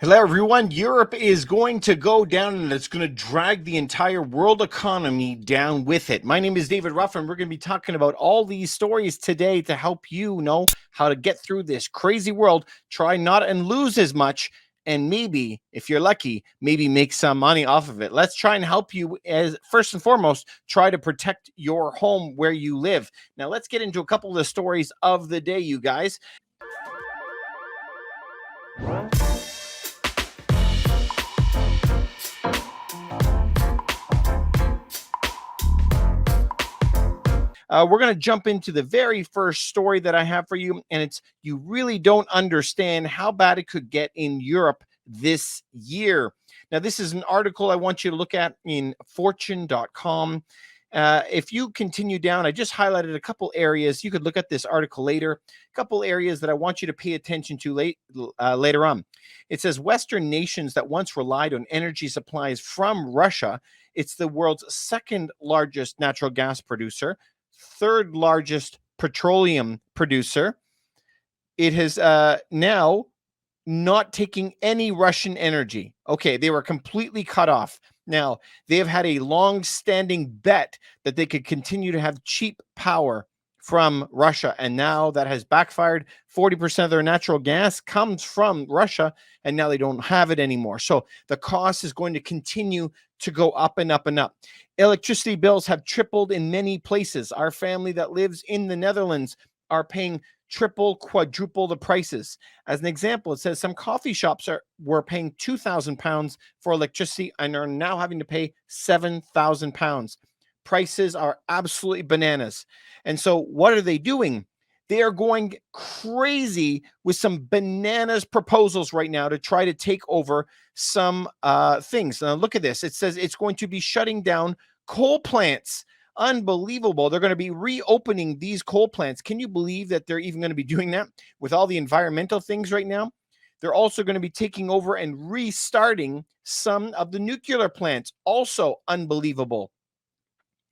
Hello, everyone. Europe is going to go down and it's going to drag the entire world economy down with it. My name is David Ruff, and we're going to be talking about all these stories today to help you know how to get through this crazy world, try not and lose as much, and maybe, if you're lucky, maybe make some money off of it. Let's try and help you as first and foremost, try to protect your home where you live. Now, let's get into a couple of the stories of the day, you guys. We're going to jump into the very first story that I have for you, and it's you really don't understand how bad it could get in Europe this year. Now, this is an article I want you to look at in fortune.com. If you continue down, I just highlighted a couple areas. You could look at this article later. A couple areas that I want you to pay attention to later on. It says Western nations that once relied on energy supplies from Russia. It's the world's second largest natural gas producer, third largest petroleum producer. It has now not taking any Russian energy. Okay, they were completely cut off. Now, they have had a long-standing bet that they could continue to have cheap power from Russia, and now that has backfired. 40% of their natural gas comes from Russia, and now they don't have it anymore. So the cost is going to continue to go up and up and up. Electricity bills have tripled in many places. Our family that lives in the Netherlands are paying triple, quadruple the prices. As an example, it says some coffee shops were paying £2,000 for electricity and are now having to pay £7,000. Prices are absolutely bananas. And so what are they doing? They are going crazy with some bananas proposals right now to try to take over some things. Now look at this. It says it's going to be shutting down coal plants. Unbelievable. They're going to be reopening these coal plants. Can you believe that they're even going to be doing that with all the environmental things right now? They're also going to be taking over and restarting some of the nuclear plants. Also unbelievable.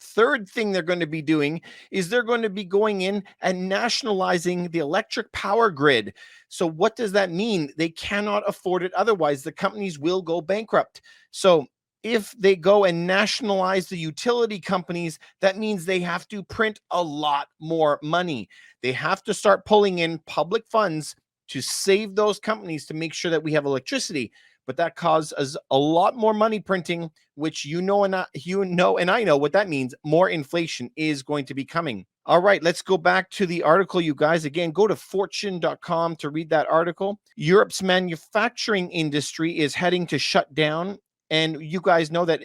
Third thing they're going to be doing is they're going to be going in and nationalizing the electric power grid. So what does that mean? They cannot afford it. Otherwise, the companies will go bankrupt. So if they go and nationalize the utility companies, that means they have to print a lot more money. They have to start pulling in public funds to save those companies to make sure that we have electricity. But that causes a lot more money printing, which and I know what that means. More inflation is going to be coming. All right, let's go back to the article, you guys. Again, go to fortune.com to read that article. Europe's manufacturing industry is heading to shut down. And you guys know that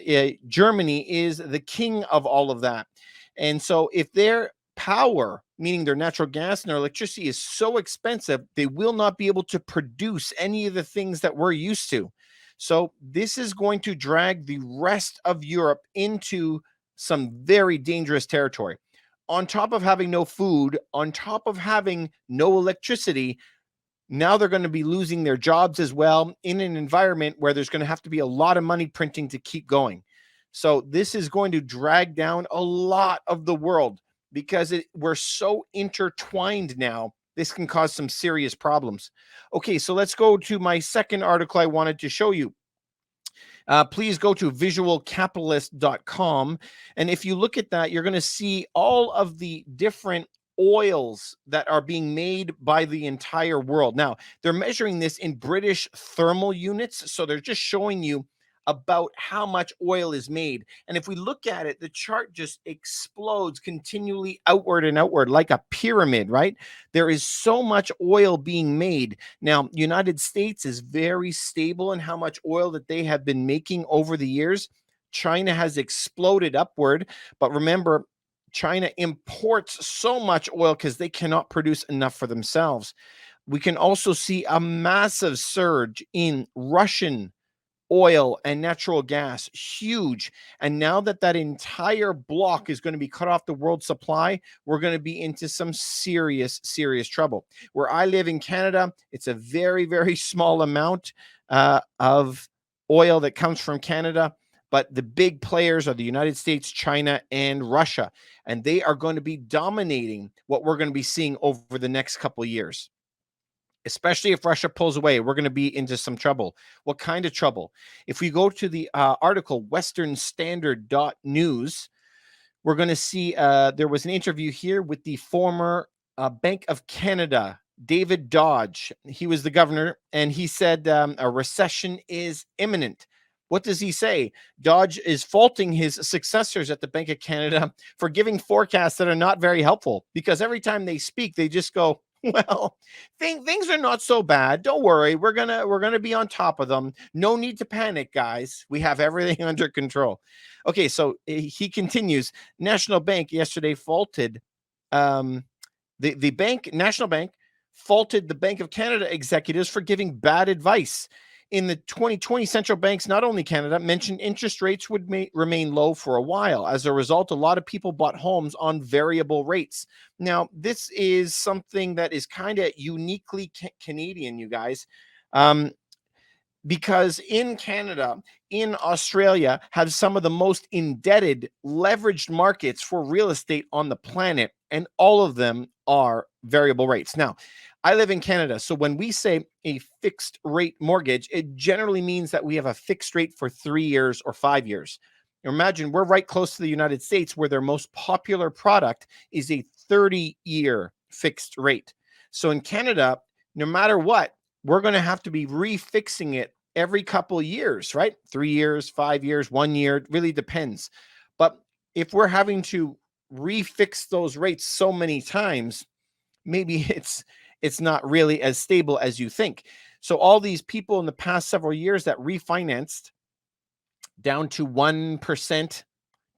Germany is the king of all of that. And so if their power, meaning their natural gas and their electricity, is so expensive, they will not be able to produce any of the things that we're used to. So this is going to drag the rest of Europe into some very dangerous territory. On top of having no food, on top of having no electricity, now they're going to be losing their jobs as well in an environment where there's going to have to be a lot of money printing to keep going. So this is going to drag down a lot of the world because we're so intertwined now. This can cause some serious problems. Okay, so let's go to my second article I wanted to show you. Please go to visualcapitalist.com. And if you look at that, you're going to see all of the different oils that are being made by the entire world. Now, they're measuring this in British thermal units. So they're just showing you about how much oil is made. And if we look at it, the chart just explodes continually outward and outward like a pyramid, right? There is so much oil being made. Now, United States is very stable in how much oil that they have been making over the years. China has exploded upward, but remember, China imports so much oil because they cannot produce enough for themselves. We can also see a massive surge in Russian oil and natural gas, huge. And now that that entire block is going to be cut off the world supply, we're going to be into some serious, serious trouble. Where I live in Canada, it's a very, very small amount of oil that comes from Canada. But the big players are the United States, China, and Russia. And they are going to be dominating what we're going to be seeing over the next couple of years. especially if Russia pulls away. We're going to be into some trouble. What kind of trouble? If we go to the article, westernstandard.news, we're going to see there was an interview here with the former Bank of Canada, David Dodge. He was the governor, and he said a recession is imminent. What does he say? Dodge is faulting his successors at the Bank of Canada for giving forecasts that are not very helpful, because every time they speak, they just go, well, things are not so bad. Don't worry. We're gonna be on top of them. No need to panic, guys. We have everything under control. Okay, so he continues. National Bank yesterday faulted the bank, National Bank, faulted the Bank of Canada executives for giving bad advice. In the 2020, central banks, not only Canada, mentioned interest rates would remain low for a while. As a result, a lot of people bought homes on variable rates. Now, this is something that is kind of uniquely Canadian, you guys. Because in Canada, in Australia, have some of the most indebted, leveraged markets for real estate on the planet, and all of them are variable rates. Now, I live in Canada, so when we say a fixed rate mortgage, it generally means that we have a fixed rate for 3 years or 5 years. Imagine we're right close to the United States, where their most popular product is a 30-year fixed rate. So in Canada, no matter what, we're going to have to be refixing it every couple of years, right? 3 years, 5 years, 1 year, it really depends. But if we're having to refix those rates so many times, maybe it's not really as stable as you think. So all these people in the past several years that refinanced down to 1%,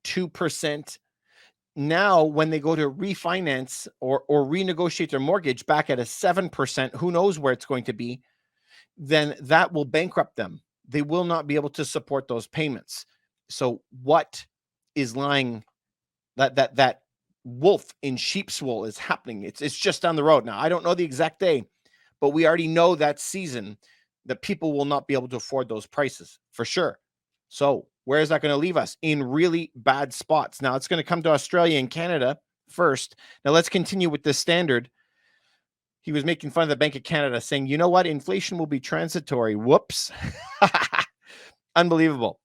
2%, now when they go to refinance or renegotiate their mortgage back at a 7%, who knows where it's going to be, then that will bankrupt them. They will not be able to support those payments. So what is lying, that wolf in sheep's wool is happening? It's just down the road. Now, I don't know the exact day, but we already know that season that people will not be able to afford those prices for sure. So where is that going to leave us? In really bad spots. Now it's going to come to Australia and Canada first. Now let's continue with this standard. He was making fun of the Bank of Canada, saying, you know what? Inflation will be transitory. Whoops. Unbelievable.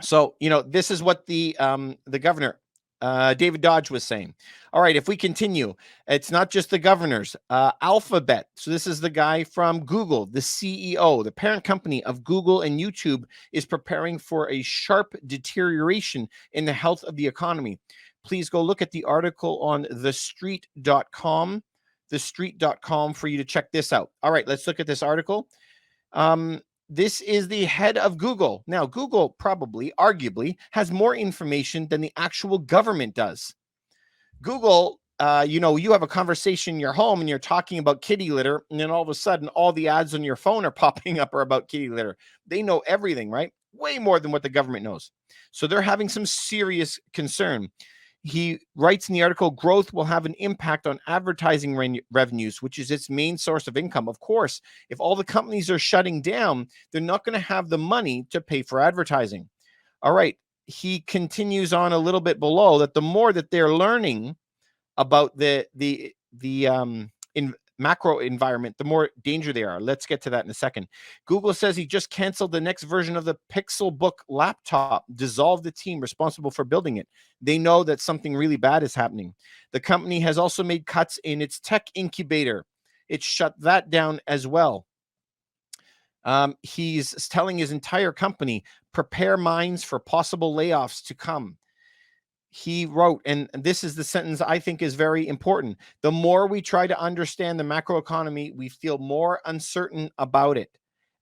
So, this is what the governor, David Dodge, was saying. All right, if we continue, it's not just the governors. Alphabet. So this is the guy from Google, the CEO, the parent company of Google and YouTube, is preparing for a sharp deterioration in the health of the economy. Please go look at the article on thestreet.com, thestreet.com, for you to check this out. All right, let's look at this article. This is the head of Google. Now, Google probably, arguably, has more information than the actual government does. Google, you have a conversation in your home and you're talking about kitty litter, and then all of a sudden, all the ads on your phone are popping up are about kitty litter. They know everything, right? Way more than what the government knows. So they're having some serious concern. He writes in the article, growth will have an impact on advertising revenues, which is its main source of income. Of course, if all the companies are shutting down, they're not going to have the money to pay for advertising. All right. He continues on a little bit below that the more that they're learning about the macro environment, the more danger they are. Let's get to that in a second. Google says he just canceled the next version of the Pixelbook laptop, dissolved the team responsible for building it. They know that something really bad is happening. The company has also made cuts in its tech incubator. It shut that down as well. He's telling his entire company, prepare minds for possible layoffs to come. He wrote, and this is the sentence I think is very important: the more we try to understand the macroeconomy, we feel more uncertain about it.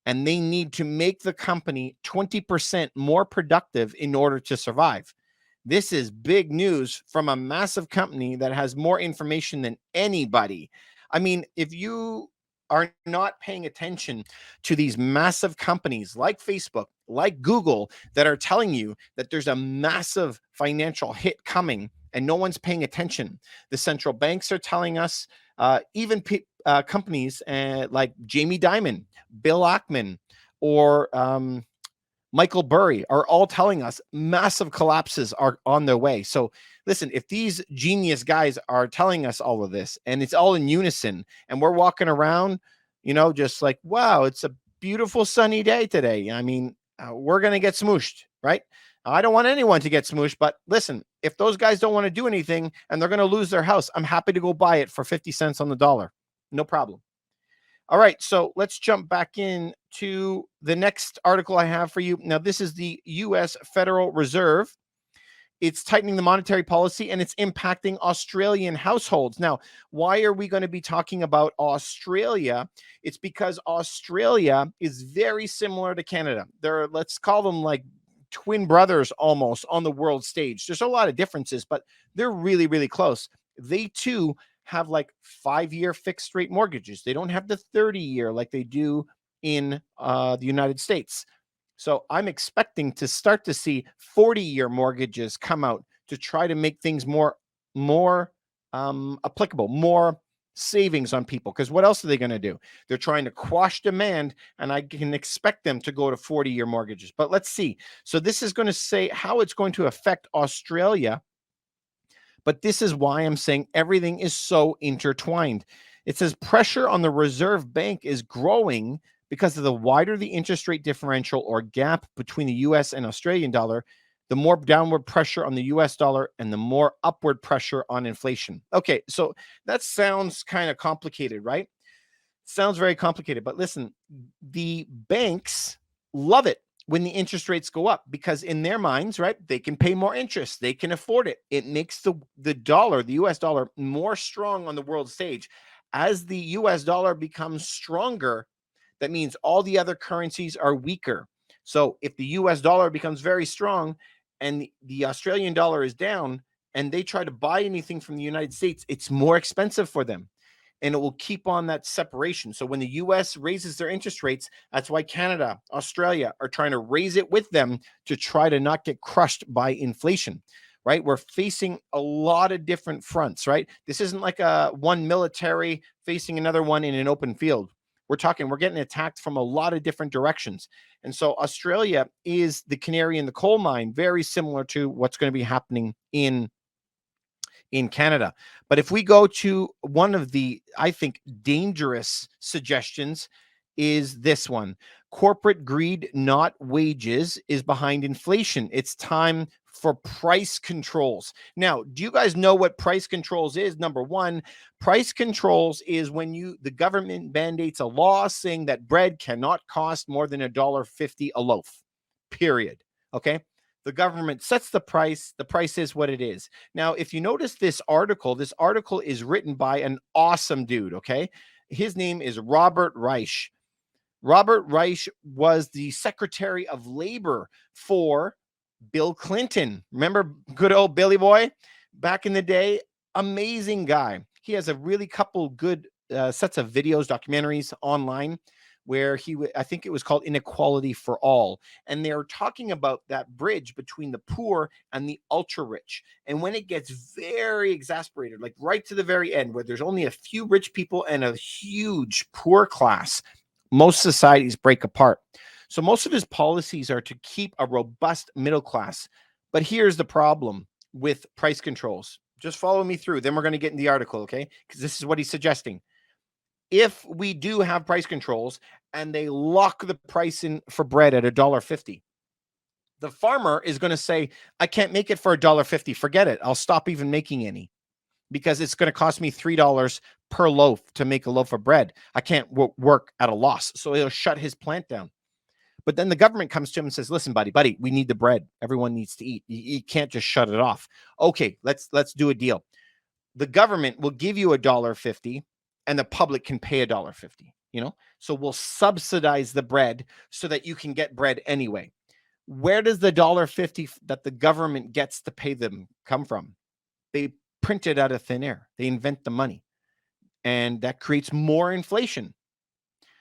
And they need to make the company 20% more productive in order to survive. This is big news from a massive company that has more information than anybody. I mean, if you are not paying attention to these massive companies like Facebook, like Google, that are telling you that there's a massive financial hit coming and no one's paying attention. The central banks are telling us, even companies like Jamie Dimon, Bill Ackman, or Michael Burry are all telling us massive collapses are on their way. So listen, if these genius guys are telling us all of this and it's all in unison and we're walking around, just like, wow, it's a beautiful sunny day today. I mean, we're going to get smooshed, right? I don't want anyone to get smooshed, but listen, if those guys don't want to do anything and they're going to lose their house, I'm happy to go buy it for 50 cents on the dollar. No problem. All right, so let's jump back in to the next article I have for you. Now, this is the U.S. Federal Reserve. It's tightening the monetary policy and it's impacting Australian households. Now, why are we going to be talking about Australia? It's because Australia is very similar to Canada. They're, let's call them like twin brothers almost on the world stage. There's a lot of differences, but they're really, really close. They too have like 5-year fixed rate mortgages. They don't have the 30-year like they do in the United States. So I'm expecting to start to see 40-year mortgages come out to try to make things more applicable, more savings on people. Because what else are they going to do? They're trying to quash demand, and I can expect them to go to 40-year mortgages. But let's see. So this is going to say how it's going to affect Australia. But this is why I'm saying everything is so intertwined. It says pressure on the Reserve Bank is growing because of the wider the interest rate differential or gap between the US and Australian dollar, the more downward pressure on the US dollar and the more upward pressure on inflation. Okay, so that sounds kind of complicated, right? Sounds very complicated, but listen, the banks love it when the interest rates go up because in their minds, right, they can pay more interest, they can afford it. It makes the dollar, the US dollar, more strong on the world stage. As the US dollar becomes stronger, that means all the other currencies are weaker. So if the US dollar becomes very strong and the Australian dollar is down and they try to buy anything from the United States, it's more expensive for them. And it will keep on that separation. So when the US raises their interest rates, that's why Canada, Australia are trying to raise it with them to try to not get crushed by inflation, right? We're facing a lot of different fronts, right? This isn't like one military facing another one in an open field. We're getting attacked from a lot of different directions. And so Australia is the canary in the coal mine, very similar to what's going to be happening in Canada. But if we go to one of the, I think, dangerous suggestions is this one. Corporate greed, not wages, is behind inflation. It's time for price controls. Now, do you guys know what price controls is? Number one, price controls is when the government mandates a law saying that bread cannot cost more than $1.50 a loaf, period. Okay. The government sets the price. The price is what it is. Now, if you notice this article is written by an awesome dude, okay? His name is Robert Reich. Robert Reich was the Secretary of Labor for Bill Clinton. Remember good old Billy Boy back in the day? Amazing guy. He has a really couple good sets of videos, documentaries online where I think it was called Inequality for All. And they're talking about that bridge between the poor and the ultra rich. And when it gets very exasperated, like right to the very end, where there's only a few rich people and a huge poor class, most societies break apart. So most of his policies are to keep a robust middle class. But here's the problem with price controls. Just follow me through. Then we're going to get in the article, okay? Because this is what he's suggesting. If we do have price controls and they lock the price in for bread at $1.50, the farmer is going to say, I can't make it for $1.50. Forget it. I'll stop even making any because it's going to cost me $3 per loaf to make a loaf of bread. I can't work at a loss. So he'll shut his plant down. But then the government comes to him and says, listen, buddy, we need the bread. Everyone needs to eat. You can't just shut it off. Okay, let's do a deal. The government will give you $1.50 and the public can pay $1.50, so we'll subsidize the bread so that you can get bread anyway. Where does the $1.50 that the government gets to pay them come from? They print it out of thin air. They invent the money, and that creates more inflation.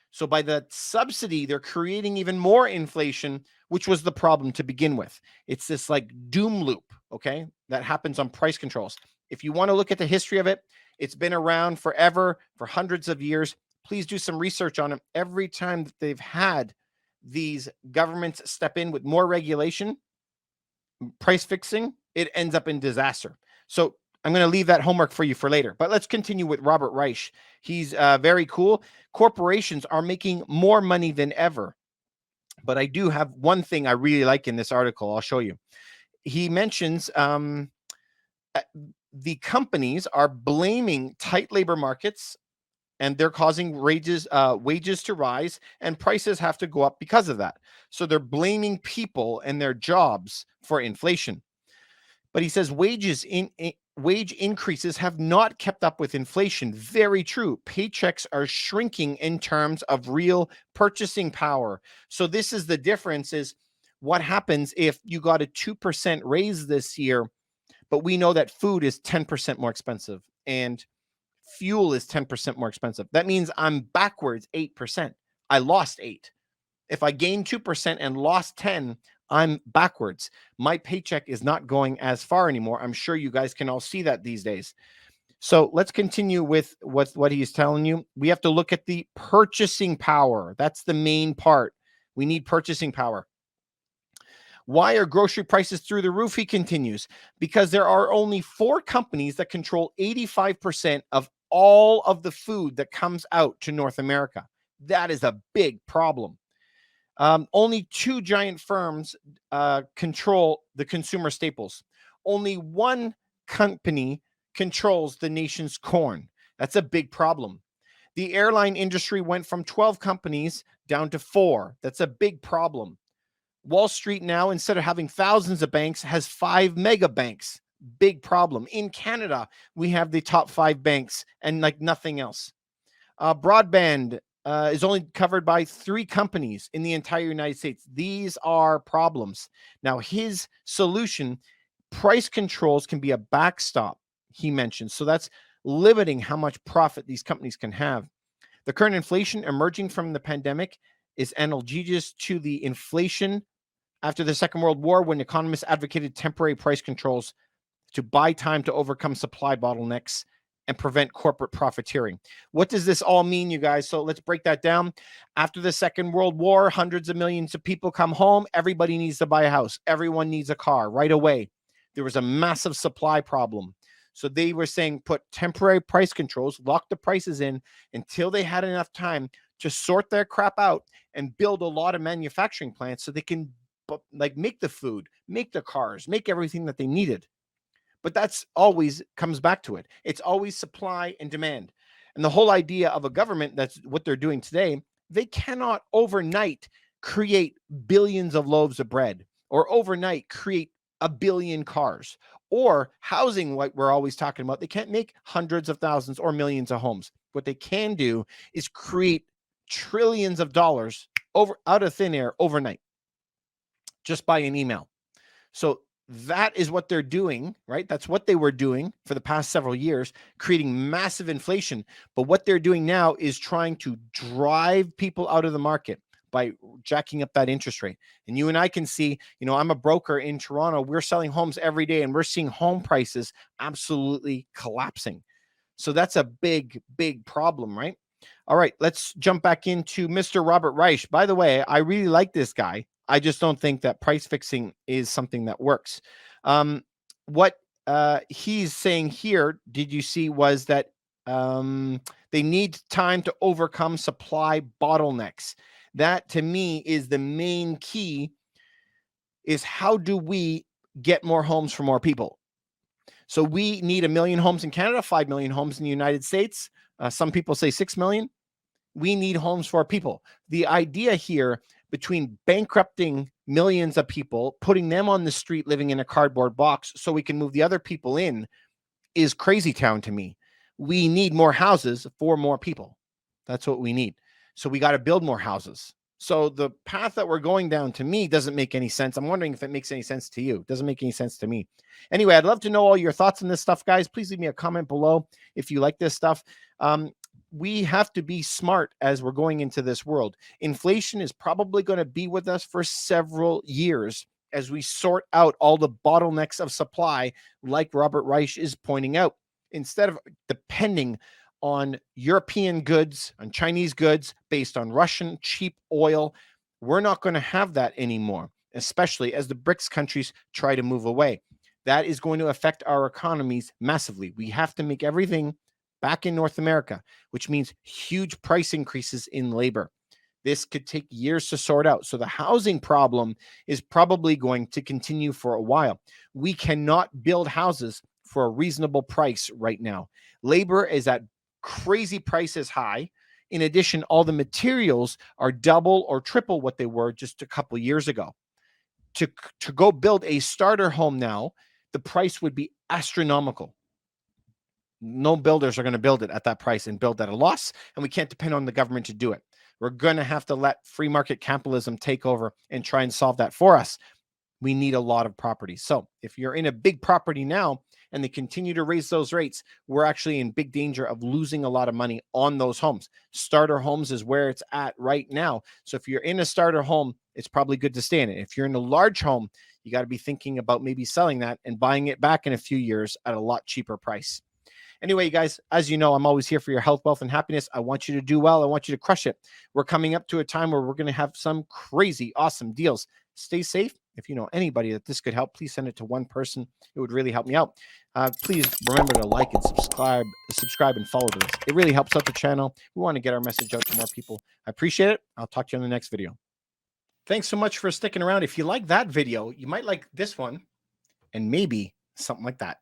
So by that subsidy, they're creating even more inflation, which was the problem to begin with. It's this like doom loop, okay, that happens on price controls. If you want to look at the history of it, it's been around forever, for hundreds of years. Please do some research on it. Every time that they've had these governments step in with more regulation, price fixing, it ends up in disaster. So I'm going to leave that homework for you for later. But let's continue with Robert Reich. He's very cool. Corporations are making more money than ever. But I do have one thing I really like in this article. I'll show you. He mentions the companies are blaming tight labor markets, and they're causing wages to rise, and prices have to go up because of that. So they're blaming people and their jobs for inflation. But he says wage increases have not kept up with inflation. Very true. Paychecks are shrinking in terms of real purchasing power. So this is the difference: is what happens if you got a 2% raise this year, but we know that food is 10% more expensive and fuel is 10% more expensive. That means I'm backwards 8%. I lost 8. If I gained 2% and lost 10, I'm backwards. My paycheck is not going as far anymore. I'm sure you guys can all see that these days. So let's continue with what he's telling you. We have to look at the purchasing power. That's the main part. We need purchasing power. Why are grocery prices through the roof? He continues, because there are only 4 companies that control 85% of all of the food that comes out to North America. That is a big problem. Only 2 giant firms control the consumer staples. Only 1 company controls the nation's corn. That's a big problem. The airline industry went from 12 companies down to 4. That's a big problem. Wall Street now, instead of having thousands of banks, has 5 mega banks. Big problem. In Canada, we have the top 5 banks and like nothing else. Broadband is only covered by 3 companies in the entire United States. These are problems. Now, his solution, price controls can be a backstop, he mentioned. So that's limiting how much profit these companies can have. The current inflation emerging from the pandemic is analogous to the inflation after the Second World War, when economists advocated temporary price controls to buy time to overcome supply bottlenecks and prevent corporate profiteering. What does this all mean, you guys? So let's break that down. After the Second World War, hundreds of millions of people come home. Everybody needs to buy a house. Everyone needs a car right away. There was a massive supply problem. So they were saying put temporary price controls, lock the prices in until they had enough time to sort their crap out and build a lot of manufacturing plants so they can like make the food, make the cars, make everything that they needed. But that's always comes back to it. It's always supply and demand. And the whole idea of a government, that's what they're doing today, they cannot overnight create billions of loaves of bread or overnight create a billion cars or housing, like we're always talking about. They can't make hundreds of thousands or millions of homes. What they can do is create trillions of dollars out of thin air overnight, just by an email. So that is what they're doing, right? That's what they were doing for the past several years, creating massive inflation. But what they're doing now is trying to drive people out of the market by jacking up that interest rate. And you and I can see, I'm a broker in Toronto. We're selling homes every day and we're seeing home prices absolutely collapsing. So that's a big, big problem, right? All right, let's jump back into Mr. Robert Reich. By the way, I really like this guy. I just don't think that price fixing is something that works. What he's saying here, did you see, was that they need time to overcome supply bottlenecks. That, to me, is the main key, is how do we get more homes for more people? So we need 1 million homes in Canada, 5 million homes in the United States. Some people say 6 million. We need homes for people. The idea here, between bankrupting millions of people, putting them on the street living in a cardboard box so we can move the other people in, is crazy town to me. We need more houses for more people. That's what we need. So we got to build more houses. So the path that we're going down, to me, doesn't make any sense. I'm wondering if it makes any sense to you. It doesn't make any sense to me. Anyway, I'd love to know all your thoughts on this stuff, guys. Please leave me a comment below if you like this stuff. We have to be smart as we're going into this world. Inflation is probably going to be with us for several years as we sort out all the bottlenecks of supply, like Robert Reich is pointing out. Instead of depending on European goods, on Chinese goods, based on Russian cheap oil, We're not going to have that anymore, especially as the BRICS countries try to move away. That is going to affect our economies massively. We have to make everything back in North America, which means huge price increases in labor. This could take years to sort out. So the housing problem is probably going to continue for a while. We cannot build houses for a reasonable price right now. Labor is at crazy prices high. In addition, all the materials are double or triple what they were just a couple years ago. To go build a starter home now, the price would be astronomical. No builders are going to build it at that price and build at a loss, and we can't depend on the government to do it. We're going to have to let free market capitalism take over and try and solve that for us. We need a lot of property. So if you're in a big property now and they continue to raise those rates, we're actually in big danger of losing a lot of money on those homes. Starter homes is where it's at right now. So if you're in a starter home, it's probably good to stay in it. If you're in a large home, you got to be thinking about maybe selling that and buying it back in a few years at a lot cheaper price. Anyway, you guys, as you know, I'm always here for your health, wealth, and happiness. I want you to do well. I want you to crush it. We're coming up to a time where we're going to have some crazy, awesome deals. Stay safe. If you know anybody that this could help, please send it to one person. It would really help me out. Please remember to like and subscribe and follow this. It really helps out the channel. We want to get our message out to more people. I appreciate it. I'll talk to you on the next video. Thanks so much for sticking around. If you like that video, you might like this one and maybe something like that.